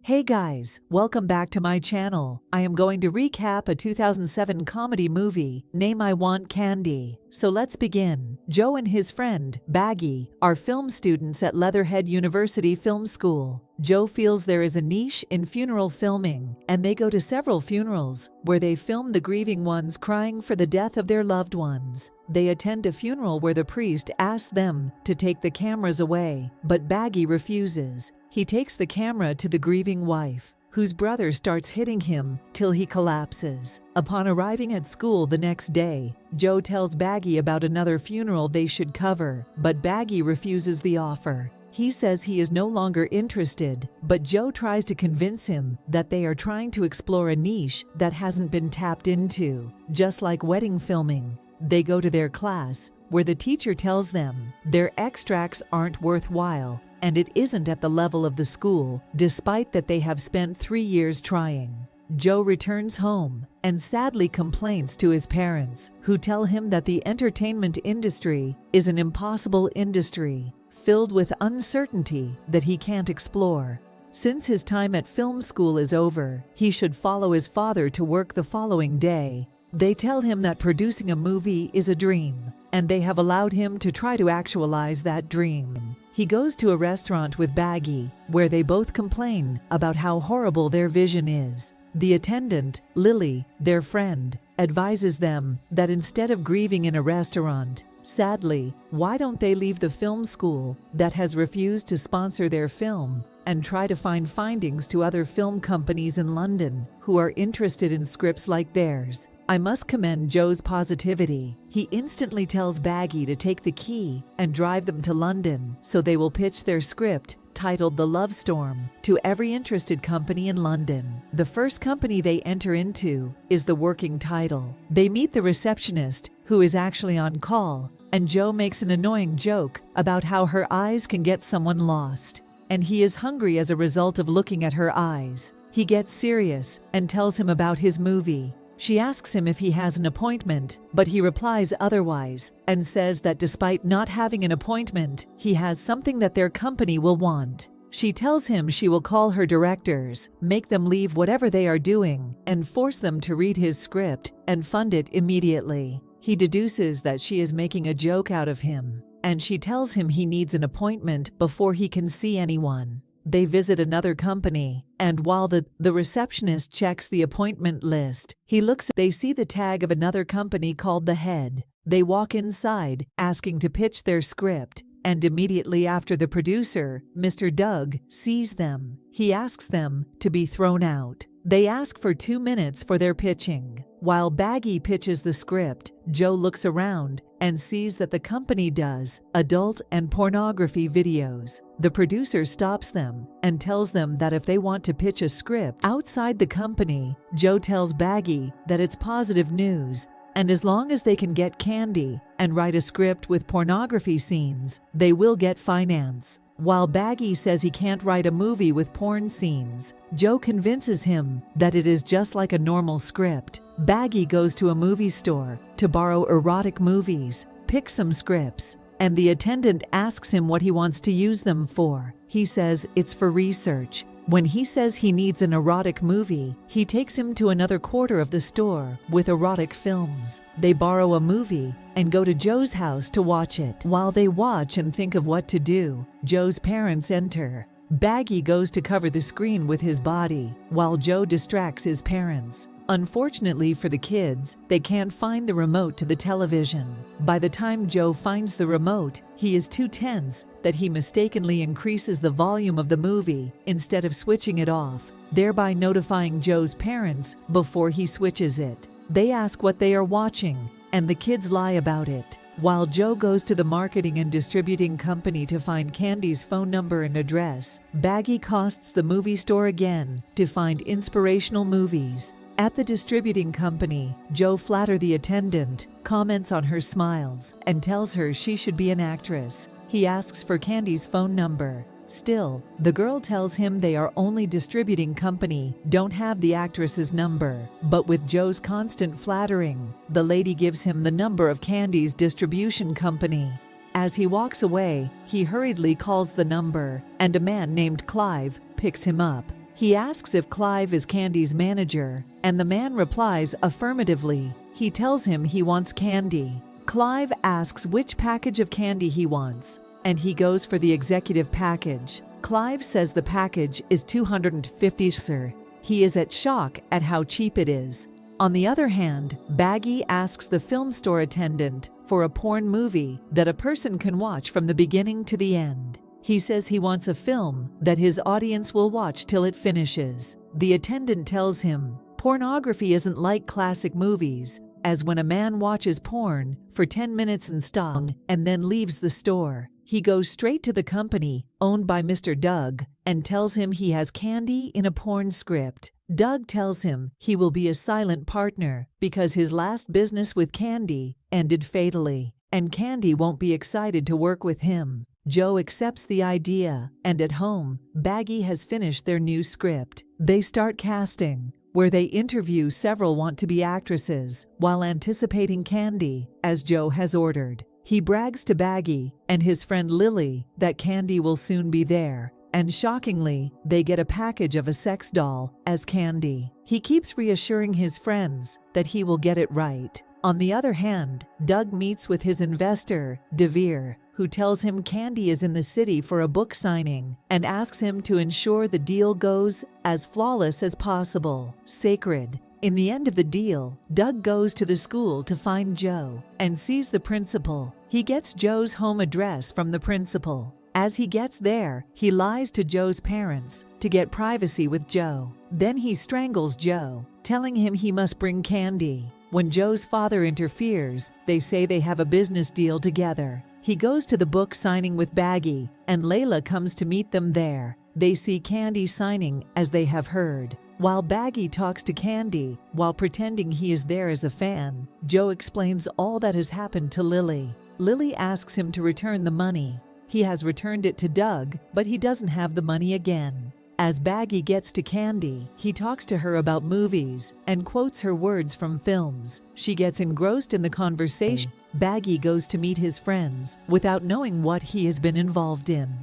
Hey guys, welcome back to my channel. I am going to recap a 2007 comedy movie, Name I Want Candy. So let's begin. Joe and his friend, Baggy, are film students at Leatherhead University Film School. Joe feels there is a niche in funeral filming, and they go to several funerals where they film the grieving ones crying for the death of their loved ones. They attend a funeral where the priest asks them to take the cameras away, but Baggy refuses. He takes the camera to the grieving wife, whose brother starts hitting him till he collapses. Upon arriving at school the next day, Joe tells Baggy about another funeral they should cover, but Baggy refuses the offer. He says he is no longer interested, but Joe tries to convince him that they are trying to explore a niche that hasn't been tapped into, just like wedding filming. They go to their class, where the teacher tells them their extracts aren't worthwhile, and it isn't at the level of the school, despite that they have spent 3 years trying. Joe returns home and sadly complains to his parents, who tell him that the entertainment industry is an impossible industry, filled with uncertainty that he can't explore. Since his time at film school is over, he should follow his father to work the following day. They tell him that producing a movie is a dream, and they have allowed him to try to actualize that dream. He goes to a restaurant with Baggy, where they both complain about how horrible their vision is. The attendant, Lily, their friend, advises them that instead of grieving in a restaurant, sadly, why don't they leave the film school that has refused to sponsor their film and try to find findings to other film companies in London who are interested in scripts like theirs. I must commend Joe's positivity. He instantly tells Baggy to take the key and drive them to London so they will pitch their script, titled The Love Storm, to every interested company in London. The first company they enter into is the working title. They meet the receptionist, who is actually on call, and Joe makes an annoying joke about how her eyes can get someone lost, and he is hungry as a result of looking at her eyes. He gets serious and tells him about his movie. She asks him if he has an appointment, but he replies otherwise and says that despite not having an appointment, he has something that their company will want. She tells him she will call her directors, make them leave whatever they are doing, and force them to read his script and fund it immediately. He deduces that she is making a joke out of him, and she tells him he needs an appointment before he can see anyone. They visit another company, and while the receptionist checks the appointment list, they see the tag of another company called The Head. They walk inside, asking to pitch their script, and immediately after the producer, Mr. Doug, sees them. He asks them to be thrown out. They ask for 2 minutes for their pitching. While Baggy pitches the script, Joe looks around and sees that the company does adult and pornography videos. The producer stops them and tells them that if they want to pitch a script outside the company, Joe tells Baggy that it's positive news, and as long as they can get candy and write a script with pornography scenes, they will get finance. While Baggy says he can't write a movie with porn scenes, Joe convinces him that it is just like a normal script. Baggy goes to a movie store to borrow erotic movies, pick some scripts, and the attendant asks him what he wants to use them for. He says it's for research. When he says he needs an erotic movie, he takes him to another quarter of the store with erotic films. They borrow a movie and go to Joe's house to watch it. While they watch and think of what to do, Joe's parents enter. Baggy goes to cover the screen with his body, while Joe distracts his parents. Unfortunately for the kids, they can't find the remote to the television. By the time Joe finds the remote, he is too tense that he mistakenly increases the volume of the movie instead of switching it off, thereby notifying Joe's parents before he switches it. They ask what they are watching, and the kids lie about it. While Joe goes to the marketing and distributing company to find Candy's phone number and address, Baggy accosts the movie store again to find inspirational movies. At the distributing company, Joe flatters the attendant, comments on her smiles, and tells her she should be an actress. He asks for Candy's phone number. Still, the girl tells him they are only distributing company, don't have the actress's number. But with Joe's constant flattering, the lady gives him the number of Candy's distribution company. As he walks away, he hurriedly calls the number, and a man named Clive picks him up. He asks if Clive is Candy's manager, and the man replies affirmatively. He tells him he wants candy. Clive asks which package of candy he wants, and he goes for the executive package. Clive says the package is 250 sir. He is at shock at how cheap it is. On the other hand, Baggy asks the film store attendant for a porn movie that a person can watch from the beginning to the end. He says he wants a film that his audience will watch till it finishes. The attendant tells him, pornography isn't like classic movies, as when a man watches porn for 10 minutes and stops and then leaves the store. He goes straight to the company, owned by Mr. Doug, and tells him he has candy in a porn script. Doug tells him he will be a silent partner because his last business with Candy ended fatally, and Candy won't be excited to work with him. Joe accepts the idea, and at home, Baggy has finished their new script. They start casting, where they interview several want-to-be actresses while anticipating Candy, as Joe has ordered. He brags to Baggy and his friend Lily that Candy will soon be there, and shockingly, they get a package of a sex doll as Candy. He keeps reassuring his friends that he will get it right. On the other hand, Doug meets with his investor, DeVere, who tells him Candy is in the city for a book signing and asks him to ensure the deal goes as flawless as possible. Sacred. In the end of the deal, Doug goes to the school to find Joe and sees the principal. He gets Joe's home address from the principal. As he gets there, he lies to Joe's parents to get privacy with Joe. Then he strangles Joe, telling him he must bring Candy. When Joe's father interferes, they say they have a business deal together. He goes to the book signing with Baggy, and Layla comes to meet them there. They see Candy signing as they have heard. While Baggy talks to Candy while pretending he is there as a fan, Joe explains all that has happened to Lily. Lily asks him to return the money. He has returned it to Doug, but he doesn't have the money again. As Baggy gets to Candy, he talks to her about movies and quotes her words from films. She gets engrossed in the conversation. Baggy goes to meet his friends without knowing what he has been involved in.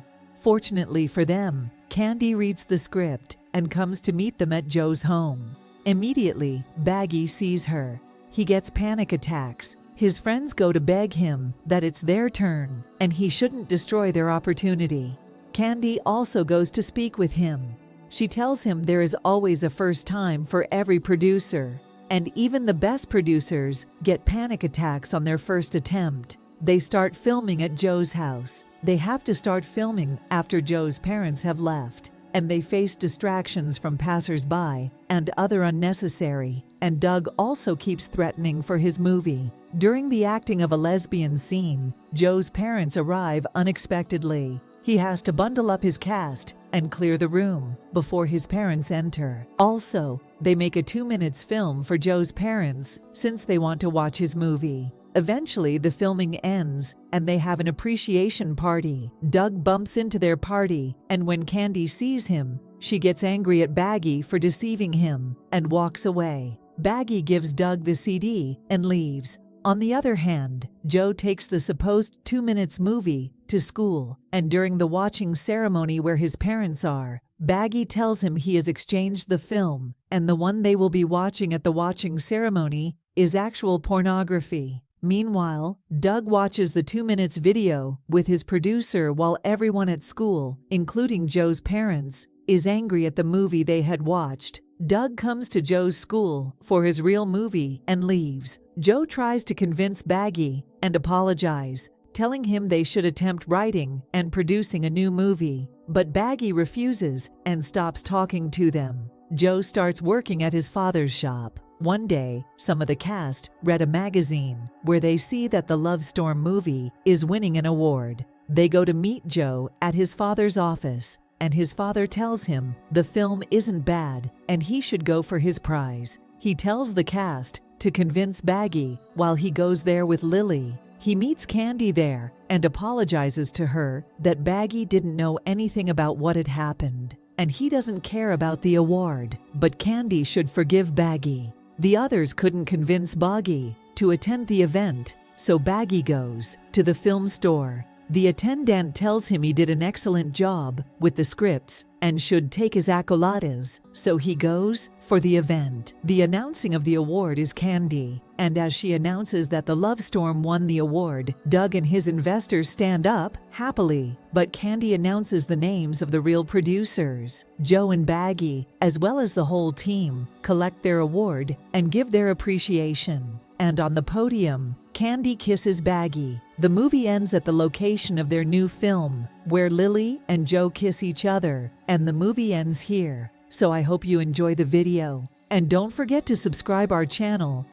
Fortunately for them, Candy reads the script and comes to meet them at Joe's home. Immediately, Baggy sees her. He gets panic attacks. His friends go to beg him that it's their turn and he shouldn't destroy their opportunity. Candy also goes to speak with him. She tells him there is always a first time for every producer, and even the best producers get panic attacks on their first attempt. They start filming at Joe's house. They have to start filming after Joe's parents have left, and they face distractions from passers-by and other unnecessary. And Doug also keeps threatening for his movie. During the acting of a lesbian scene, Joe's parents arrive unexpectedly. He has to bundle up his cast and clear the room before his parents enter. Also, they make a 2 minutes film for Joe's parents since they want to watch his movie. Eventually, the filming ends and they have an appreciation party. Doug bumps into their party, and when Candy sees him, she gets angry at Baggy for deceiving him and walks away. Baggy gives Doug the CD and leaves. On the other hand, Joe takes the supposed 2 minutes movie to school, and during the watching ceremony where his parents are, Baggy tells him he has exchanged the film, and the one they will be watching at the watching ceremony is actual pornography. Meanwhile, Doug watches the 2 minutes video with his producer while everyone at school, including Joe's parents, is angry at the movie they had watched. Doug comes to Joe's school for his real movie and leaves. Joe tries to convince Baggy and apologize, telling him they should attempt writing and producing a new movie, but Baggy refuses and stops talking to them. Joe starts working at his father's shop. One day, some of the cast read a magazine where they see that the Love Storm movie is winning an award. They go to meet Joe at his father's office, and his father tells him the film isn't bad and he should go for his prize. He tells the cast to convince Baggy while he goes there with Lily. He meets Candy there and apologizes to her that Baggy didn't know anything about what had happened, and he doesn't care about the award, but Candy should forgive Baggy. The others couldn't convince Baggy to attend the event, so Baggy goes to the film store. The attendant tells him he did an excellent job with the scripts and should take his accolades, so he goes for the event. The announcing of the award is Candy, and as she announces that the Love Storm won the award, Doug and his investors stand up happily. But Candy announces the names of the real producers. Joe and Baggy, as well as the whole team, collect their award and give their appreciation. And on the podium, Candy kisses Baggy. The movie ends at the location of their new film, where Lily and Joe kiss each other, and the movie ends here. So I hope you enjoy the video. And don't forget to subscribe our channel